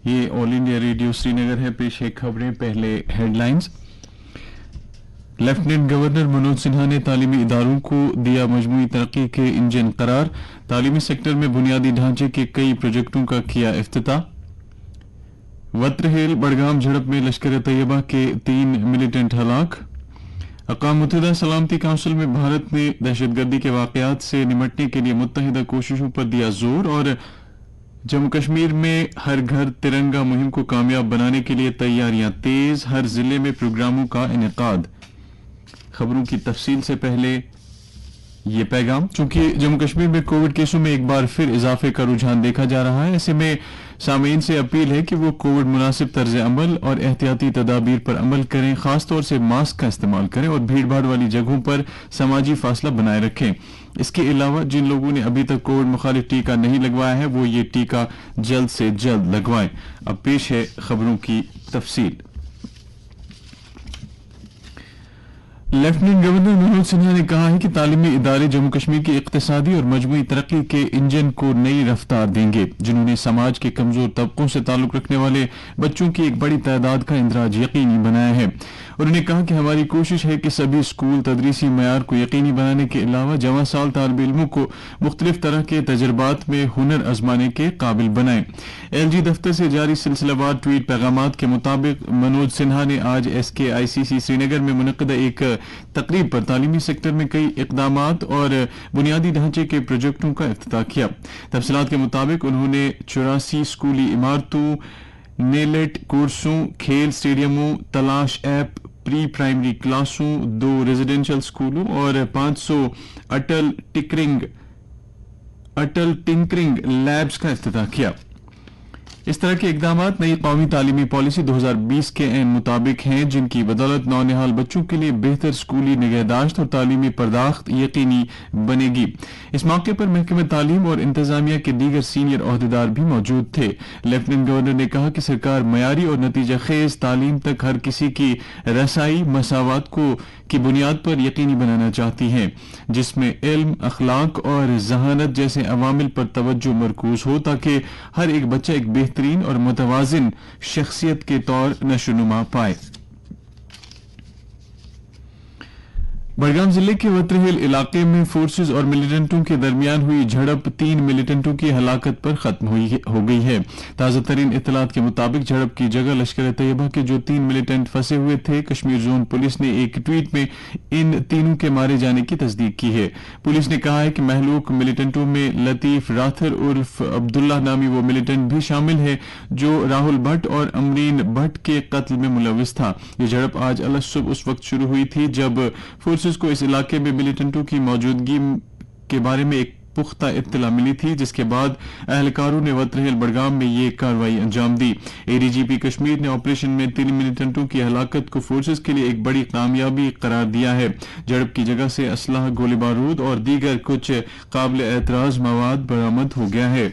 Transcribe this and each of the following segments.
یہ all India radio Srinagar ہے. پیش ہے خبریں. پہلے headlines. Lieutenant governor Manoj Sinha نے تعلیمی اداروں کو دیا مجموعی ترقی کے انجن قرار. تعلیمی سیکٹر میں بنیادی ڈھانچے کے کئی پروجیکٹوں کا کیا افتتاح. وترہیل بڑگام جھڑپ میں لشکر طیبہ کے 3 ملیٹنٹ ہلاک. اقوام متحدہ سلامتی کونسل میں بھارت نے دہشت گردی کے واقعات سے نمٹنے کے لیے متحدہ کوششوں پر دیا زور. اور جموں کشمیر میں ہر گھر ترنگا مہم کو کامیاب بنانے کے لیے تیاریاں تیز. ہر ضلع میں پروگراموں کا انعقاد. خبروں کی تفصیل سے پہلے یہ پیغام. چونکہ جموں کشمیر میں کووڈ کیسوں میں ایک بار پھر اضافے کا رجحان دیکھا جا رہا ہے، ایسے میں سامعین سے اپیل ہے کہ وہ کووڈ مناسب طرز عمل اور احتیاطی تدابیر پر عمل کریں. خاص طور سے ماسک کا استعمال کریں اور بھیڑ بھاڑ والی جگہوں پر سماجی فاصلہ بنائے رکھیں. اس کے علاوہ جن لوگوں نے ابھی تک کووڈ مخالف ٹیکہ نہیں لگوایا ہے وہ یہ ٹیکہ جلد سے جلد لگوائیں. اب پیش ہے خبروں کی تفصیل. لیفٹیننٹ گورنر منوج سنہا نے کہا ہے کہ تعلیمی ادارے جموں کشمیر کی اقتصادی اور مجموعی ترقی کے انجن کو نئی رفتار دیں گے. جنہوں نے سماج کے کمزور طبقوں سے تعلق رکھنے والے بچوں کی ایک بڑی تعداد کا اندراج یقینی بنایا ہے. انہوں نے کہا کہ ہماری کوشش ہے کہ سبھی اسکول تدریسی معیار کو یقینی بنانے کے علاوہ جواں سال طالب علموں کو مختلف طرح کے تجربات میں ہنر آزمانے کے قابل بنائیں. ایل جی دفتر سے جاری سلسلہ وار ٹویٹ پیغامات کے مطابق منوج سنہا نے آج SKICC سری نگر میں منعقدہ ایک تقریب پر تعلیمی سیکٹر میں کئی اقدامات اور بنیادی ڈھانچے کے پروجیکٹوں کا افتتاح کیا. تفصیلات کے مطابق انہوں نے 84 اسکولی عمارتوں، نیلیٹ کورسوں، کھیل اسٹیڈیموں، تلاش ایپ، پری پرائمری کلاسوں، 2 ریزیڈینشل اسکولوں اور 500 اٹل ٹنکرنگ لیبز کا افتتاح کیا. اس طرح کے اقدامات نئی قومی تعلیمی پالیسی 2020 کے عین مطابق ہیں، جن کی بدولت نونہال بچوں کے لیے بہتر اسکولی نگہداشت اور تعلیمی پرداخت یقینی بنے گی. اس موقع پر محکمہ تعلیم اور انتظامیہ کے دیگر سینئر عہدیدار بھی موجود تھے. لیفٹیننٹ گورنر نے کہا کہ سرکار معیاری اور نتیجہ خیز تعلیم تک ہر کسی کی رسائی مساوات کی بنیاد پر یقینی بنانا چاہتی ہے، جس میں علم، اخلاق اور ذہانت جیسے عوامل پر توجہ مرکوز ہو تاکہ ہر ایک بچہ ایک بہترین اور متوازن شخصیت کے طور نشو و نما پائے. بڑگام ضلع کے وترہیل علاقے میں فورسز اور ملیٹنٹوں کے درمیان ہوئی جھڑپ 3 ملیٹنٹوں کی ہلاکت پر ختم ہو گئی ہے. تازہ ترین اطلاعات کے مطابق جھڑپ کی جگہ لشکر طیبہ کے جو 3 ملیٹنٹ پھنسے ہوئے تھے. کشمیر زون پولیس نے ایک ٹویٹ میں ان تینوں کے مارے جانے کی تصدیق کی ہے. پولیس نے کہا ہے کہ مہلوک ملیٹنٹوں میں لطیف راتھر عرف عبداللہ نامی وہ ملیٹنٹ بھی شامل ہے جو راہل بھٹ اور امرین بھٹ کے قتل میں ملوث تھا. یہ جھڑپ آج الصبح اس وقت شروع ہوئی تھی جب فورسز کو اس علاقے میں ملیٹنٹوں کی موجودگی کے بارے میں ایک پختہ اطلاع ملی تھی، جس کے بعد اہلکاروں نے وترہیل بڑگام میں یہ کارروائی انجام دی. ADGP کشمیر نے آپریشن میں 3 ملیٹنٹوں کی ہلاکت کو فورسز کے لیے ایک بڑی کامیابی قرار دیا ہے. جھڑپ کی جگہ سے اسلحہ، گولی بارود اور دیگر کچھ قابل اعتراض مواد برآمد ہو گیا ہے.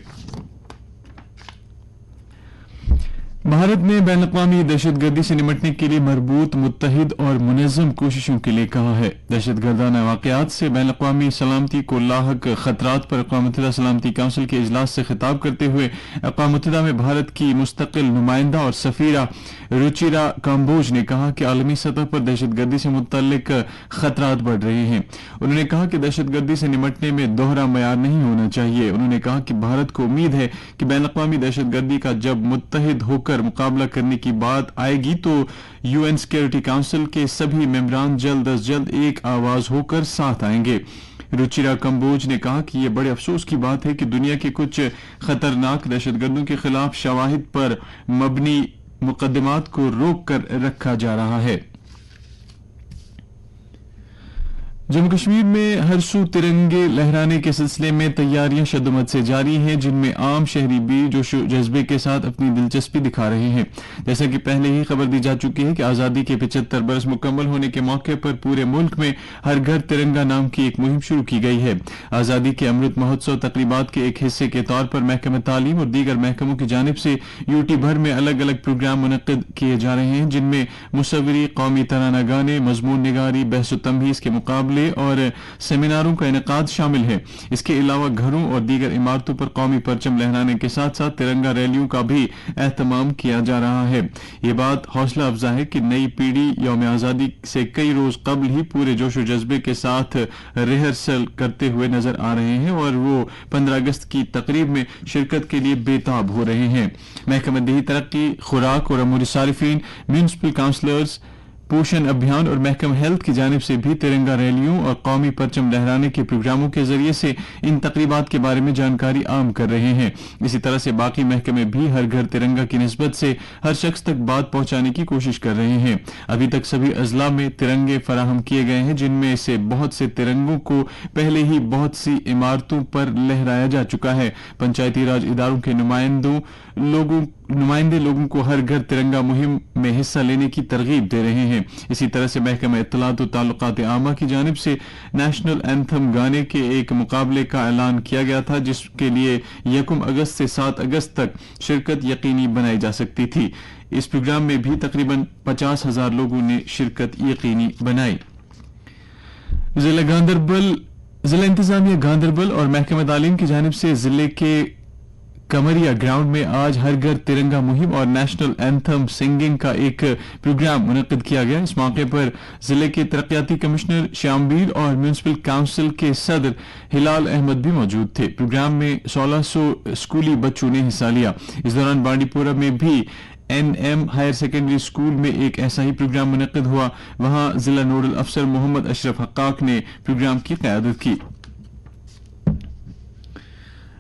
بھارت نے بین الاقوامی دہشت گردی سے نمٹنے کے لیے مربوط، متحد اور منظم کوششوں کے لیے کہا ہے. دہشت گردانہ واقعات سے بین الاقوامی سلامتی کو لاحق خطرات پر اقوام متحدہ سلامتی کونسل کے اجلاس سے خطاب کرتے ہوئے اقوام متحدہ میں بھارت کی مستقل نمائندہ اور سفیرہ روچیرا کامبوج نے کہا کہ عالمی سطح پر دہشت گردی سے متعلق خطرات بڑھ رہے ہیں. انہوں نے کہا کہ دہشت گردی سے نمٹنے میں دوہرا معیار نہیں ہونا چاہیے. انہوں نے کہا کہ بھارت کو امید ہے کہ بین الاقوامی دہشت گردی کا جب متحد ہو کر مقابلہ کرنے کی بات آئے گی تو UN سیکورٹی کونسل کے سبھی ممبران جلد از جلد ایک آواز ہو کر ساتھ آئیں گے. روچیرا کمبوج نے کہا کہ یہ بڑے افسوس کی بات ہے کہ دنیا کے کچھ خطرناک دہشت گردوں کے خلاف شواہد پر مبنی مقدمات کو روک کر رکھا جا رہا ہے. جموں کشمیر میں ہر سو ترنگے لہرانے کے سلسلے میں تیاریاں شدمت سے جاری ہیں، جن میں عام شہری بھی جوش و جذبے کے ساتھ اپنی دلچسپی دکھا رہے ہیں. جیسا کہ پہلے ہی خبر دی جا چکی ہے کہ آزادی کے 75 برس مکمل ہونے کے موقع پر پورے ملک میں ہر گھر ترنگا نام کی ایک مہم شروع کی گئی ہے. آزادی کے امرت مہوتسو تقریبات کے ایک حصے کے طور پر محکمہ تعلیم اور دیگر محکموں کی جانب سے UT بھر میں الگ الگ پروگرام منعقد کیے جا رہے ہیں، جن میں مصوری، قومی ترانہ گانے، مضمون نگاری، بحث و تمہیز کے مقابلے، میلے اور سیمیناروں کا انعقاد شامل ہے. اس کے علاوہ گھروں اور دیگر عمارتوں پر قومی پرچم لہرانے کے ساتھ ساتھ ترنگا ریلیوں کا بھی اہتمام کیا جا رہا ہے. یہ بات حوصلہ افزا ہے کہ نئی پیڑھی یوم آزادی سے کئی روز قبل ہی پورے جوش و جذبے کے ساتھ ریہرسل کرتے ہوئے نظر آ رہے ہیں اور وہ 15 اگست کی تقریب میں شرکت کے لیے بےتاب ہو رہے ہیں. محکمہ دیہی ترقی، خوراک اور امور صارفین، میونسپل کاؤنسلرز، پوشن ابھیان اور محکمہ ہیلتھ کی جانب سے بھی ترنگا ریلیوں اور قومی پرچم لہرانے کے پروگراموں کے ذریعے سے ان تقریبات کے بارے میں جانکاری عام کر رہے ہیں. اسی طرح سے باقی محکمے بھی ہر گھر ترنگا کی نسبت سے ہر شخص تک بات پہنچانے کی کوشش کر رہے ہیں. ابھی تک سبھی اضلاع میں ترنگے فراہم کیے گئے ہیں، جن میں سے بہت سے ترنگوں کو پہلے ہی بہت سی عمارتوں پر لہرایا جا چکا ہے. پنچایتی راج اداروں کے نمائندے لوگوں کو ہر گھر ترنگا مہم میں حصہ لینے کی ترغیب دے رہے ہیں. اسی طرح سے محکمہ اطلاعات و تعلقات عامہ کی جانب سے نیشنل اینتھم گانے کے ایک مقابلے کا اعلان کیا گیا تھا، جس کے لیے 1 اگست سے 7 اگست تک شرکت یقینی بنائی جا سکتی تھی. اس پروگرام میں بھی تقریباً 50,000 لوگوں نے شرکت یقینی بنائی. ضلع انتظامیہ گاندربل اور محکمہ تعلیم کی جانب سے ضلع کے کمریا گراؤنڈ میں آج ہر گھر ترنگا مہم اور نیشنل اینتھم سنگنگ کا ایک پروگرام منعقد کیا گیا. اس موقع پر ضلع کے ترقیاتی کمشنر شیامبیر اور میونسپل کونسل کے صدر ہلال احمد بھی موجود تھے. پروگرام میں 1600 اسکولی بچوں نے حصہ لیا. اس دوران بانڈی پورہ میں بھی NM ہائر سیکنڈری اسکول میں ایک ایسا ہی پروگرام منعقد ہوا. وہاں ضلع نوڈل افسر محمد اشرف حقاق نے پروگرام کی قیادت کی.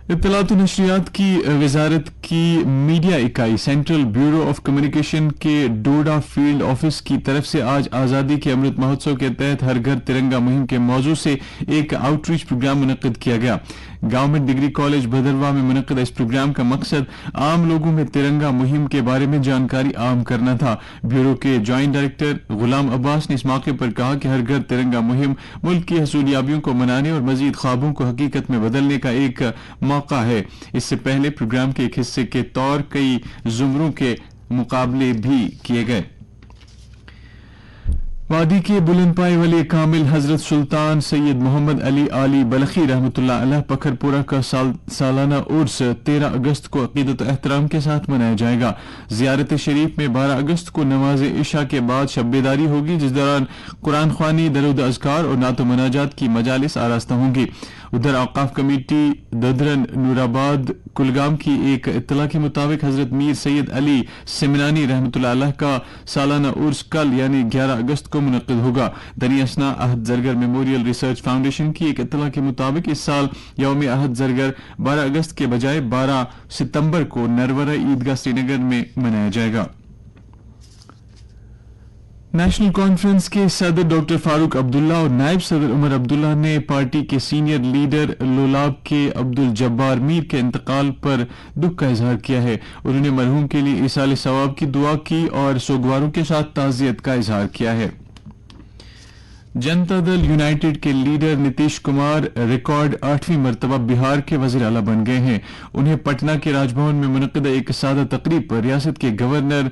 اطلاعات و نشریات کی وزارت کی میڈیا اکائی سینٹرل بیورو آف کمیونیکیشن کے ڈوڈا فیلڈ آفس کی طرف سے آج آزادی کے امرت مہوتسو کے تحت ہر گھر ترنگا مہم کے موضوع سے ایک آؤٹ ریچ پروگرام منعقد کیا گیا. گورنمنٹ ڈگری کالج بھدرواہ میں منعقد اس پروگرام کا مقصد عام لوگوں میں ترنگا مہم کے بارے میں جانکاری عام کرنا تھا. بیورو کے جوائنٹ ڈائریکٹر غلام عباس نے اس موقع پر کہا کہ ہر گھر ترنگا مہم ملک کی حصولیابیوں کو منانے اور مزید خوابوں کو حقیقت میں بدلنے کا ایک موقع ہے. اس سے پہلے پروگرام کے ایک حصے کے طور کئی زمروں کے مقابلے بھی کیے گئے. وادی کے بلند پائے ولی کامل حضرت سلطان سید محمد علی آلی بلخی رحمۃ اللہ علیہ پکھر پورہ کا سالانہ عرس 13 اگست کو عقیدت و احترام کے ساتھ منایا جائے گا. زیارت شریف میں 12 اگست کو نماز عشاء کے بعد شب بیداری ہوگی، جس دوران قرآن خوانی، درود اذکار اور نعت و مناجات کی مجالس آراستہ ہوں گی. ادھر اوقاف کمیٹی ددرن نورآباد کلگام کی ایک اطلاع کے مطابق حضرت میر سید علی سمنانی رحمۃ اللہ علیہ کا سالانہ عرس کل یعنی 11 اگست کو منعقد ہوگا. دنی اسنا عہد زرگر میموریل ریسرچ فاؤنڈیشن کی ایک اطلاع کے مطابق اس سال یوم عہد زرگر 12 اگست کے بجائے 12 ستمبر کو نرورہ عیدگاہ سری نگر میں منایا جائے گا. نیشنل کانفرنس کے صدر ڈاکٹر فاروق عبداللہ اور نائب صدر عمر عبداللہ نے پارٹی کے سینئر لیڈر لولاب کے عبدالجبار میر کے انتقال پر دکھ کا اظہار کیا ہے. انہوں نے مرحوم کے لیے ایصال ثواب کی دعا کی اور سوگواروں کے ساتھ تعزیت کا اظہار کیا ہے. جنتا دل یونائیٹڈ کے لیڈر نتیش کمار ریکارڈ 8ویں مرتبہ بہار کے وزیر اعلیٰ بن گئے ہیں. انہیں پٹنہ کے راج بھون میں منعقدہ ایک سادہ تقریب پر ریاست کے گورنر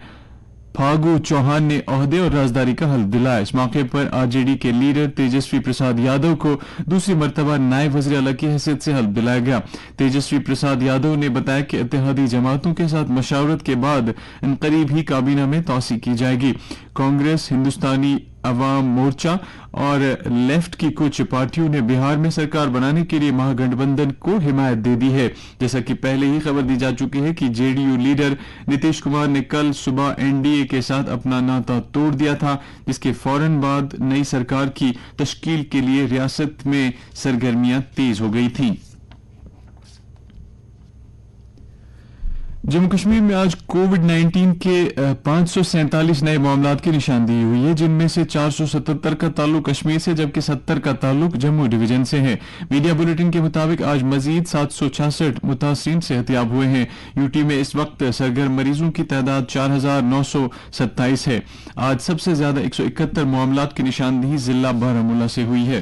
پھاگو چوہان نے عہدے اور رازداری کا حلف دلایا. اس موقع پر RJD کے لیڈر تیجسوی پرساد یادو کو دوسری مرتبہ نائب وزیر اعلیٰ کی حیثیت سے حلف دلایا گیا. تیجسوی پرساد یادو نے بتایا کہ اتحادی جماعتوں کے ساتھ مشاورت کے بعد عنقریب ہی کابینہ میں توسیع کی جائے گی. کانگریس، ہندوستانی عوام مورچہ اور لیفٹ کی کچھ پارٹیوں نے بہار میں سرکار بنانے کے لیے مہا گٹھ بندھن کو حمایت دے دی ہے. جیسا کہ پہلے ہی خبر دی جا چکی ہے کہ JDU لیڈر نتیش کمار نے کل صبح NDA کے ساتھ اپنا ناطہ توڑ دیا تھا، جس کے فوراً بعد نئی سرکار کی تشکیل کے لیے ریاست میں سرگرمیاں تیز ہو گئی تھیں. جموں کشمیر میں آج کووڈ-19 کے 547 نئے معاملات کی نشاندہی ہوئی ہے، جن میں سے 477 کا تعلق کشمیر سے جبکہ 70 کا تعلق جموں ڈویژن سے ہے. میڈیا بلیٹن کے مطابق آج مزید 766 متاثرین صحتیاب ہوئے ہیں. UT میں اس وقت سرگرم مریضوں کی تعداد 4927 ہے. آج سب سے زیادہ 171 معاملات کی نشاندہی ضلع بارہمولہ سے ہوئی ہے.